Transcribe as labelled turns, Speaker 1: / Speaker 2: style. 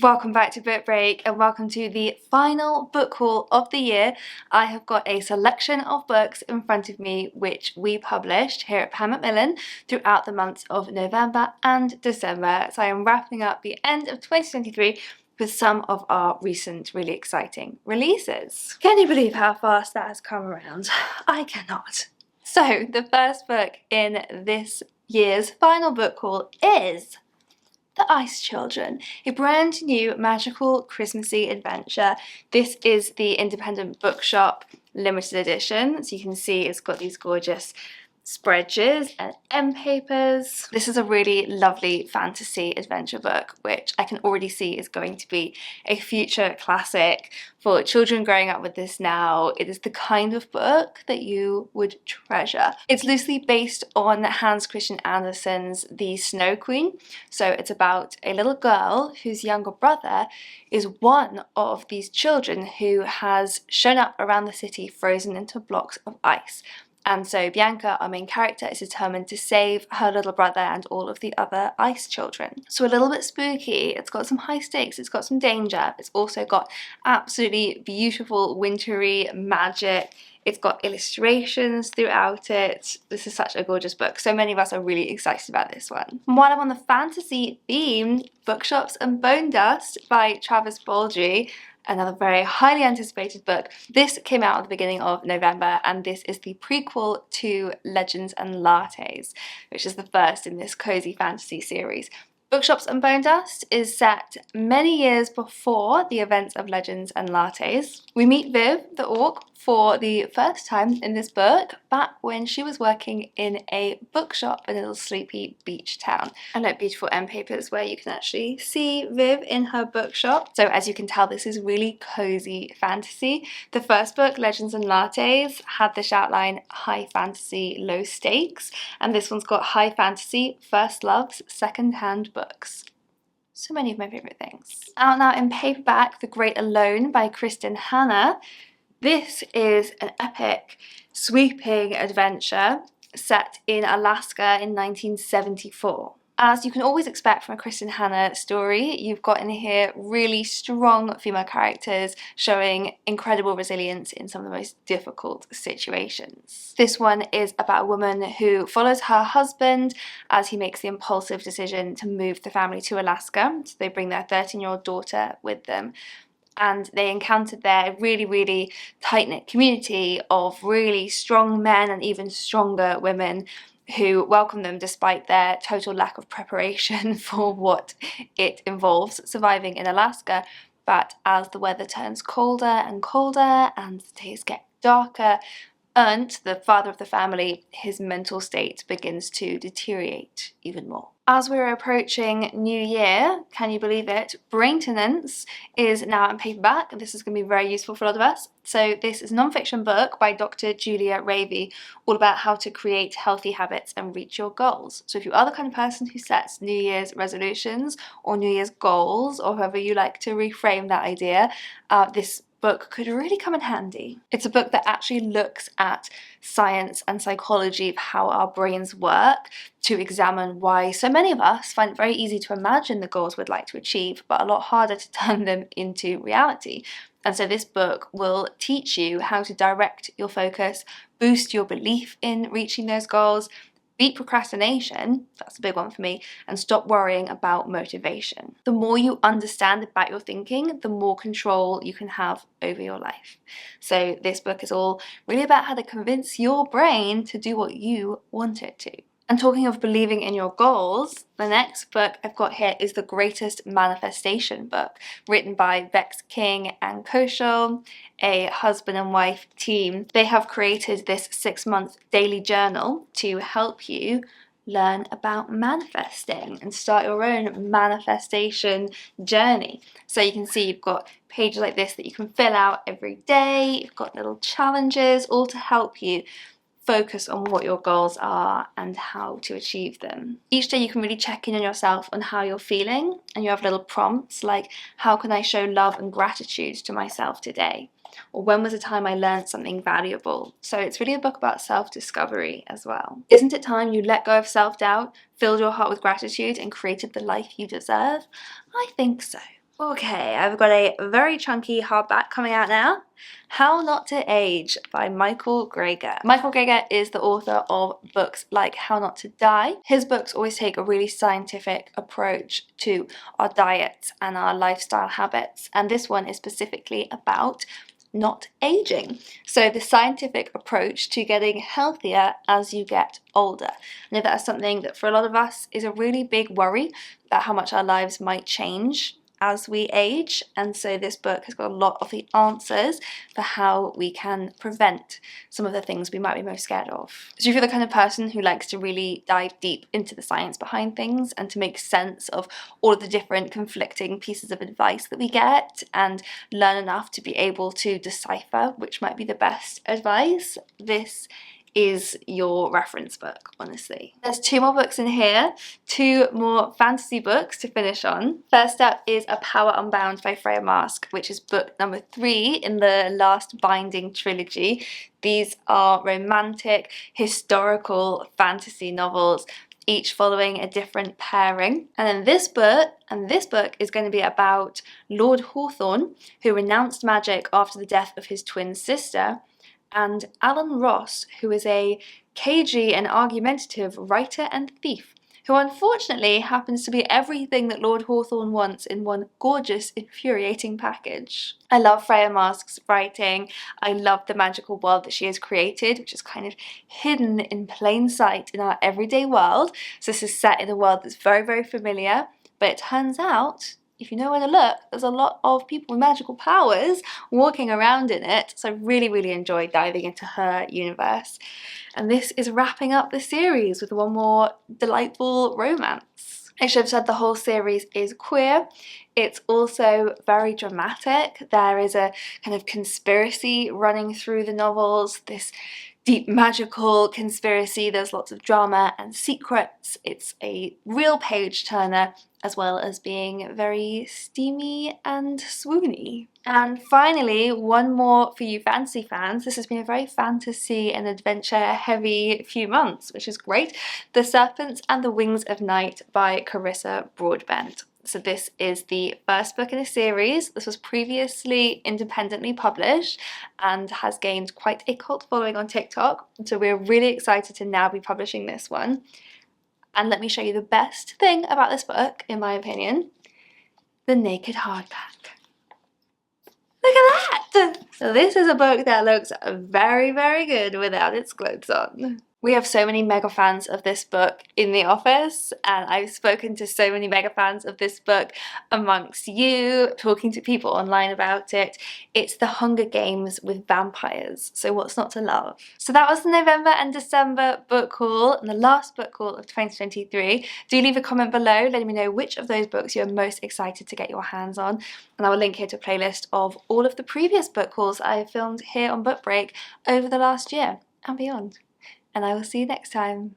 Speaker 1: Welcome back to Book Break and welcome to the final book haul of the year. I have got a selection of books in front of me which we published here at Macmillan throughout the months of November and December. So I am wrapping up the end of 2023 with some of our recent really exciting releases. Can you believe how fast that has come around? I cannot. So the first book in this year's final book haul is The Ice Children, a brand new magical Christmassy adventure. This is the independent bookshop limited edition, so you can see it's got these gorgeous spreadsheets and end papers. This is a really lovely fantasy adventure book which I can already see is going to be a future classic for children growing up with this now. It is the kind of book that you would treasure. It's loosely based on Hans Christian Andersen's The Snow Queen. So it's about a little girl whose younger brother is one of these children who has shown up around the city frozen into blocks of ice. And so Bianca, our main character, is determined to save her little brother and all of the other ice children. So a little bit spooky, it's got some high stakes, it's got some danger, it's also got absolutely beautiful wintry magic. It's got illustrations throughout it. This is such a gorgeous book. So many of us are really excited about this one. And while I'm on the fantasy theme, Bookshops and Bone Dust by Travis Baldree, another very highly anticipated book. This came out at the beginning of November and this is the prequel to Legends and Lattes, which is the first in this cozy fantasy series. Bookshops and Bone Dust is set many years before the events of Legends and Lattes. We meet Viv, the orc, for the first time in this book back when she was working in a bookshop in a little sleepy beach town. And look, beautiful end papers where you can actually see Viv in her bookshop. So as you can tell, this is really cozy fantasy. The first book, Legends and Lattes, had this outline high fantasy, low stakes, and this one's got high fantasy, first loves, second-hand books. So many of my favourite things. Out now in paperback, The Great Alone by Kristen Hanna. This is an epic, sweeping adventure set in Alaska in 1974. As you can always expect from a Kristen Hanna story, you've got in here really strong female characters showing incredible resilience in some of the most difficult situations. This one is about a woman who follows her husband as he makes the impulsive decision to move the family to Alaska. So they bring their 13-year-old daughter with them. And they encountered their really tight-knit community of really strong men and even stronger women who welcome them despite their total lack of preparation for what it involves surviving in Alaska. But as the weather turns colder and colder and the days get darker, Ernst, the father of the family, his mental state begins to deteriorate even more. As we're approaching New Year, can you believe it, Braintenance is now in paperback, and this is going to be very useful for a lot of us. So this is a non-fiction book by Dr. Julia Ravey, all about how to create healthy habits and reach your goals. So if you are the kind of person who sets New Year's resolutions or New Year's goals, or however you like to reframe that idea, this book could really come in handy. It's a book that actually looks at science and psychology of how our brains work to examine why so many of us find it very easy to imagine the goals we'd like to achieve, but a lot harder to turn them into reality. And so this book will teach you how to direct your focus, boost your belief in reaching those goals, beat procrastination, that's a big one for me, and stop worrying about motivation. The more you understand about your thinking, the more control you can have over your life. So this book is all really about how to convince your brain to do what you want it to. And talking of believing in your goals, the next book I've got here is The Greatest Manifestation book, written by Vex King and Koshal, a husband and wife team. They have created this 6-month daily journal to help you learn about manifesting and start your own manifestation journey. So you can see you've got pages like this that you can fill out every day. You've got little challenges all to help you focus on what your goals are and how to achieve them. Each day you can really check in on yourself on how you're feeling, and you have little prompts like, how can I show love and gratitude to myself today? Or when was the time I learned something valuable? So it's really a book about self-discovery as well. Isn't it time you let go of self-doubt, filled your heart with gratitude and created the life you deserve? I think so. Okay, I've got a very chunky hardback coming out now. How Not to Age by Michael Greger. Michael Greger is the author of books like How Not to Die. His books always take a really scientific approach to our diets and our lifestyle habits, and this one is specifically about not aging. So the scientific approach to getting healthier as you get older. I know that's something that for a lot of us is a really big worry about how much our lives might change as we age, and so this book has got a lot of the answers for how we can prevent some of the things we might be most scared of. So if you're the kind of person who likes to really dive deep into the science behind things and to make sense of all of the different conflicting pieces of advice that we get and learn enough to be able to decipher which might be the best advice, this is your reference book, honestly. There's 2 more books in here, 2 more fantasy books to finish on. First up is A Power Unbound by Freya Marske, which is book number 3 in the Last Binding trilogy. These are romantic, historical fantasy novels, each following a different pairing. And then this book is going to be about Lord Hawthorne, who renounced magic after the death of his twin sister, and Alan Ross, who is a cagey and argumentative writer and thief, who unfortunately happens to be everything that Lord Hawthorne wants in one gorgeous, infuriating package. I love Freya Marske's writing. I love the magical world that she has created, which is kind of hidden in plain sight in our everyday world. So this is set in a world that's very, very familiar, but it turns out, if you know where to look, there's a lot of people with magical powers walking around in it. So I really, really enjoyed diving into her universe. And this is wrapping up the series with one more delightful romance. I should have said the whole series is queer. It's also very dramatic. There is a kind of conspiracy running through the novels, this deep magical conspiracy. There's lots of drama and secrets. It's a real page turner, as well as being very steamy and swoony. And finally, one more for you fantasy fans. This has been a very fantasy and adventure heavy few months, which is great. The Serpents and the Wings of Night by Carissa Broadbent. So this is the first book in a series. This was previously independently published and has gained quite a cult following on TikTok. So we're really excited to now be publishing this one. And let me show you the best thing about this book, in my opinion, the naked hardback. Look at that! So this is a book that looks very, very good without its clothes on. We have so many mega fans of this book in the office, and I've spoken to so many mega fans of this book amongst you, talking to people online about it. It's the Hunger Games with vampires, so what's not to love? So that was the November and December book haul, and the last book haul of 2023. Do leave a comment below letting me know which of those books you're most excited to get your hands on, and I will link here to a playlist of all of the previous book hauls I have filmed here on Book Break over the last year and beyond. And I will see you next time.